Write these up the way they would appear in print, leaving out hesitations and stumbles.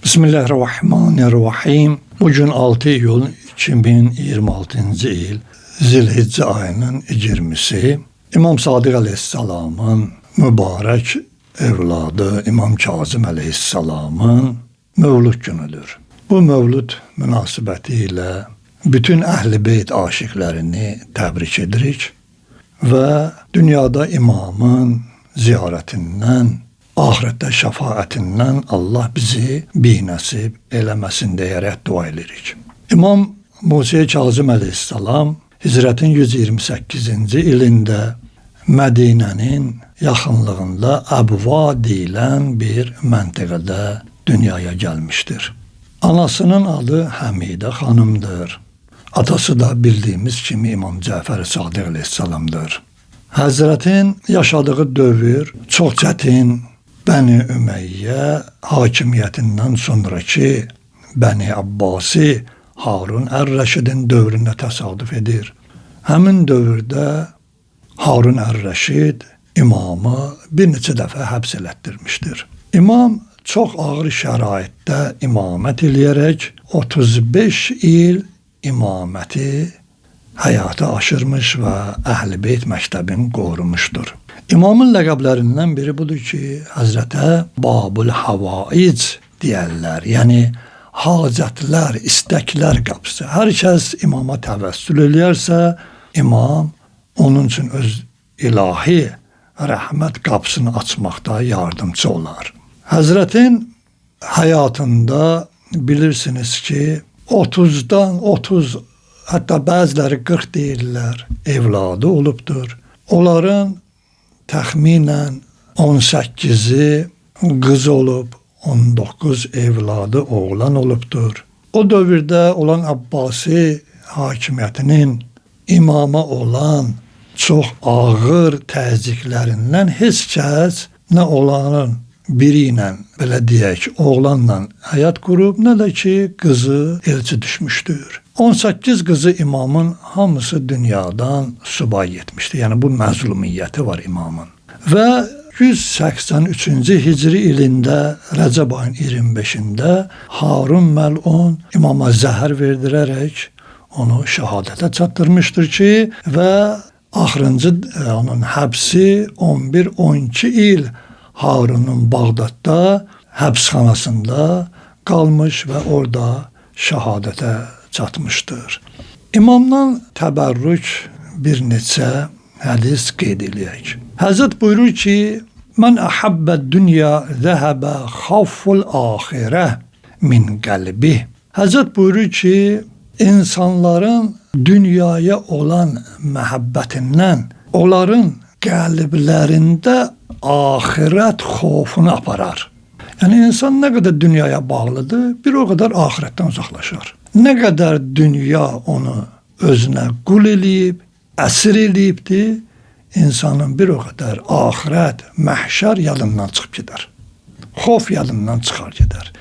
Bismillahirrahmanirrahim. Bugün 6 iyul 2026-cı il Zilhiccə ayının 20'si. İmam Sadiq Aleyhisselam'ın mübarek evladı İmam Kazım Aleyhisselam'ın Mevlud günüdür. Bu Mevlud münasibətilə bütün Əhl-i Beyt aşiqlərini təbrik edirik və dünyada imamın ziyarətindən, ahirette şəfaətindən Allah bizi binəsib eləməsin deyərək dua edirik. İmam Musa Kazım Aleyhisselam Hicrətin 128-ci ilində Mədinənin yaxınlığında Əbva deyilən bir məntəqədə dünyaya gəlmişdir. Anasının adı Həmidə xanımdır. Atası da bildiyimiz kimi İmam Cəfər Sadiq Aleyhisselam'dır. Həzrətin yaşadığı dövr çox çətin, Bəni Ümeyyə hakimiyyətindən sonraki Bəni Abbasi Harun Ər-Rəşidin dövründə təsadüf edir. Həmin dövrdə Harun Ər-Rəşid imamı bir neçə dəfə həbs elətdirmişdir. İmam çox ağır şəraitdə imamət eləyərək 35 il imaməti həyata aşırmış və Əhl-i Beyt məktəbini qorumuşdur. İmamın ləqəblərindən biri budur ki, Həzrətə Babul Havaic deyərlər. Yəni, hacətlər, istəklər qapısı. Hər kəs imama təvəssül eləyərsə, imam onun üçün öz ilahi rəhmət qapısını açmaqda yardımcı olar. Həzrətin həyatında bilirsiniz ki, 30'dan 30, hətta bəziləri 40 deyirlər, evladı olubdur. Onların təxminən 18'i qız olub, 19 evladı oğlan olubdur. O dövrdə olan Abbasi hakimiyyətinin imama olan çox ağır təzyiqlərindən heç kəs nə olanın biri ilə, belə deyək, oğlanla həyat qurub, nə də ki, qızı elçi düşmüşdür. 18 qızı imamın hamısı dünyadan subay etmişdir. Yəni, bu məzlumiyyəti var imamın. Və 183-cü hicri ilində Rəcəb ayın 25'ində Harun Məlun imama zəhər verdirərək onu şəhadətə çatdırmışdır ki, və axırıncı onun həbsi 11-12 il Harun'un Bağdadda həbsxanasında qalmış və orada şəhadətə çatmışdır. İmamdan təbərrük bir neçə hədis qeyd eləyək. Həzrət buyurur ki, Mən əhəbbət dünya zəhəbə xafful axirə min qəlbi. Həzrət buyurur ki, insanların dünyaya olan məhəbbətindən onların qəlblərində axirət xofunu aparar. Yəni, insan nə qədər dünyaya bağlıdır, bir o qədər axirətdən uzaqlaşar. Nə qədər dünya onu özünə qul eləyib, əsir eləyibdir, insanın bir o qədər axirət, məhşər yadından çıxıb gedər. Xof yadından çıxar gedər.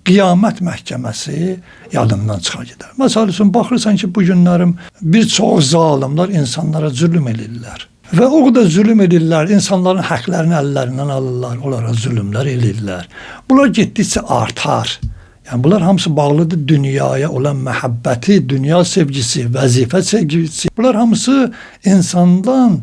Qiyamət məhkəməsi yadından çıxar gedər. Məsəl üçün, baxırsan ki, bu günlərim bir çox zalimlar insanlara zülüm edirlər. Və o qədər zülüm edirlər, insanların həqlərini əllərindən alırlar, onlara zülümlər edirlər. Bunlar getdikcə artar. Yəni, bunlar hamısı bağlıdır dünyaya olan məhəbbəti, dünya sevgisi, vəzifə sevgisi. Bunlar hamısı insandan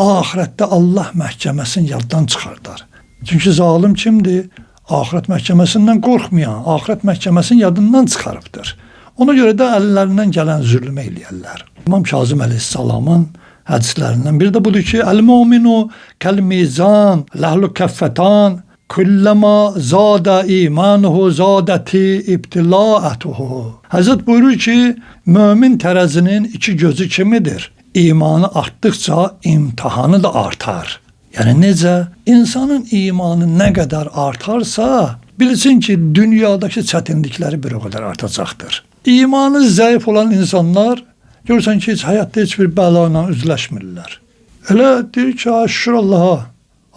ahirətdə Allah məhkəməsini yaddan çıxardar. Çünki zalim kimdir? Ahirət məhkəməsindən qorxmayan, ahirət məhkəməsini yadından çıxarıbdır. Ona görə də əllərindən gələn zülmə eləyərlər. İmam Kazım Aleyhisselam'ın hədislərindən biri də budur ki, Əl-müminu kəl-mizan, ləhlu kəffətan, kulləma zada imanuhu zadəti ibtilaətuhu. Həzrət buyurur ki, mömin tərəzinin iki gözü kimidir? İmanı artdıkça imtihanı da artar. Yəni necə? İnsanın imanı nə qədər artarsa, bilsin ki, dünyadakı çətinlikləri bir o qədər artacaqdır. İmanı zəif olan insanlar, görürsən ki, həyatda heç bir bəla ilə üzləşmirlər. Elə deyir ki, şükür Allaha,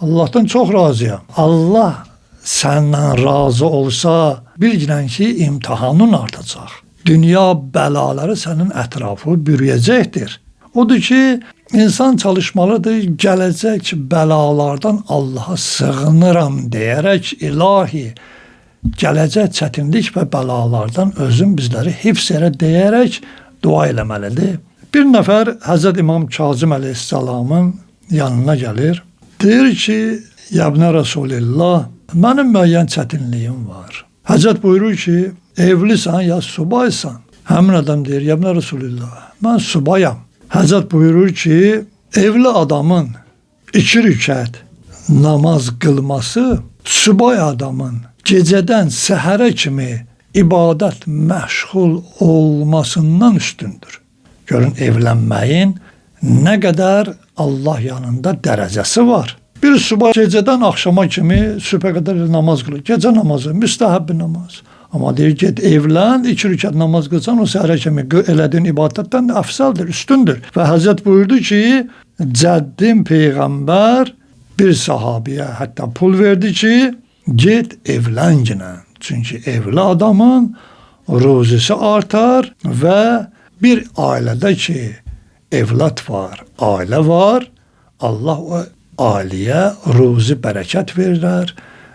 Allahdan çox razıyam. Allah səndən razı olsa, bilgilən ki, imtihanın artacaq. Dünya bəlaları sənin ətrafı bürüyəcəkdir. Odur ki, insan çalışmalıdır, gələcək bəlalardan Allaha sığınıram deyərək, ilahi, gələcək çətinlik və bəlalardan özün bizləri hifz elə deyərək dua eləməlidir. Bir nəfər Həzrət İmam Kazım əleyhissalamın yanına gəlir. Deyir ki, Yəbnə Rasulillah, mənim müəyyən çətinliyim var. Həzrət buyurur ki, evlisən ya subaysan? Həmin adam deyir, Yəbnə Rasulillah, mən subayam. Həzrət buyurur ki, evli adamın 2 rükət namaz qılması subay adamın gecədən səhərə kimi ibadət məşğul olmasından üstündür. Görün, evlənməyin nə qədər Allah yanında dərəcəsi var. Bir subay gecədən axşama kimi sübhə qədər namaz qılır. Gecə namazı, müstəhəb namaz. Amma deyir, get evlən, 2 rükət namaz qılsan, o səhərə kimi elədiyin ibadətdən də əfsəldir, üstündür. Və Həzrət buyurdu ki, cəddim Peyğəmbər bir sahabiyə hətta pul verdi ki, get evlənginə. Çünki evli adamın ruzisi artar və bir ailədə ki, evlat var, ailə var, Allah o ailəyə ruzi bərəkət verirlər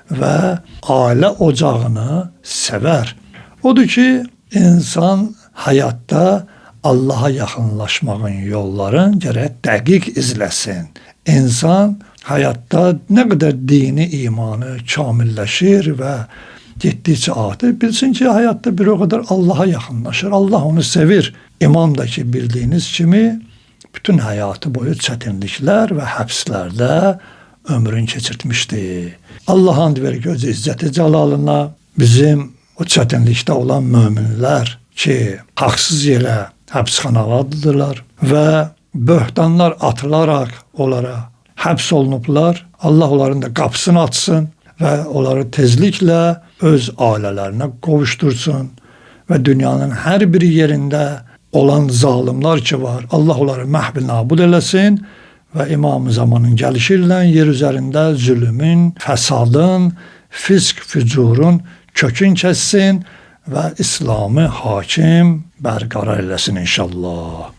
və ailə ocağını sevər. Odur ki, insan həyatda Allaha yaxınlaşmağın yollarını gərək dəqiq izləsin. İnsan həyatda nə qədər dini imanı kamilləşir və getdikcə artır, bilsin ki, həyatda bir o qədər Allaha yaxınlaşır. Allah onu sevir. İmam da ki, bildiyiniz kimi bütün həyatı boyu çətinliklər və həbslərdə ömrün keçirtmişdi. Allah and verir ki, öz izzəti cəlalına bizim o çətinlikdə olan möminlər ki, haqsız yerə həbsxanalardırlar və böhtanlar atılaraq onlara həbs olunublar. Allah onların da qapısını açsın və onları tezliklə öz ailələrinə qovuştursun və dünyanın hər bir yerində olan zalimlar ki var, Allah onları məhv nabud eləsin və İmam-ı Zamanın gəlişi ilə yer üzərində zülmün, fəsadın, fisk, fücurun kökün kəssin və İslamı hakim bərqərar eləsin inşallah.